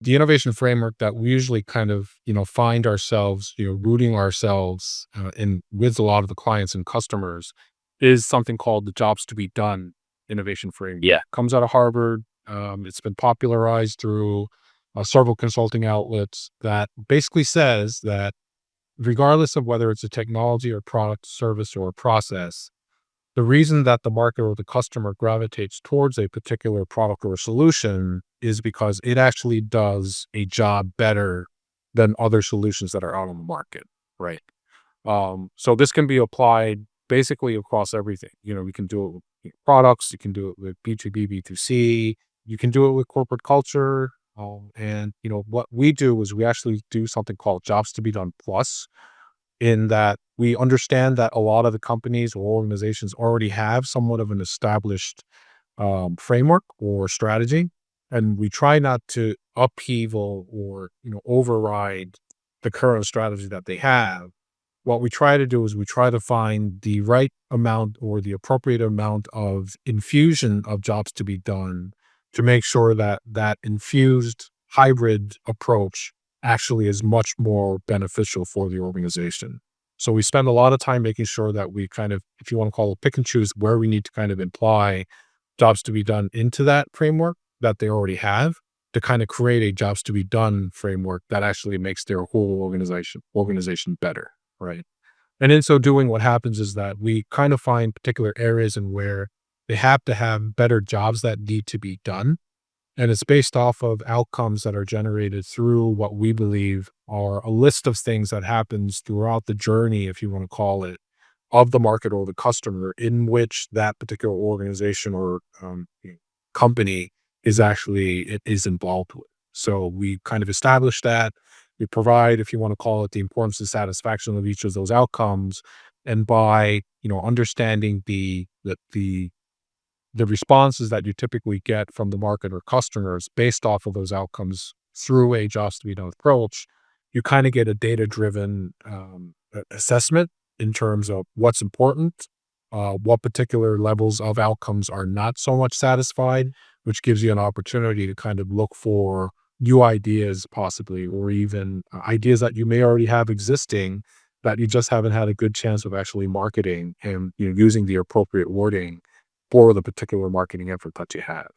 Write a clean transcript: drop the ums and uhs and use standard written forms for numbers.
the innovation framework that we usually kind of, find ourselves, rooting ourselves in with a lot of the clients and customers is something called the jobs to be done innovation framework. Yeah. Comes out of Harvard. It's been popularized through several consulting outlets that basically says that regardless of whether it's a technology or product, service, or process, the reason that the market or the customer gravitates towards a particular product or solution is because it actually does a job better than other solutions that are out on the market, right? So this can be applied basically across everything. We can do it with products, you can do it with B2B, B2C, you can do it with corporate culture. And what we do is we actually do something called Jobs to be Done Plus, in that we understand that a lot of the companies or organizations already have somewhat of an established framework or strategy, and we try not to upheaval or override the current strategy that they have. What we try to do is we try to find the right amount or the appropriate amount of infusion of jobs to be done to make sure that that infused hybrid approach actually is much more beneficial for the organization. So we spend a lot of time making sure that we kind of, if you want to call it, pick and choose where we need to kind of imply jobs to be done into that framework that they already have, to kind of create a jobs to be done framework that actually makes their whole organization better, right? And in so doing, what happens is that we kind of find particular areas in where they have to have better jobs that need to be done. And it's based off of outcomes that are generated through what we believe are a list of things that happens throughout the journey, if you want to call it, of the market or the customer in which that particular organization or company is involved with. So we kind of establish that. We provide, if you want to call it, the importance and satisfaction of each of those outcomes. And by understanding the responses that you typically get from the market or customers based off of those outcomes through a jobs to be done approach, you kind of get a data driven assessment in terms of what's important, what particular levels of outcomes are not so much satisfied, which gives you an opportunity to kind of look for new ideas, possibly, or even ideas that you may already have existing that you just haven't had a good chance of actually marketing and using the appropriate wording for the particular marketing effort that you have.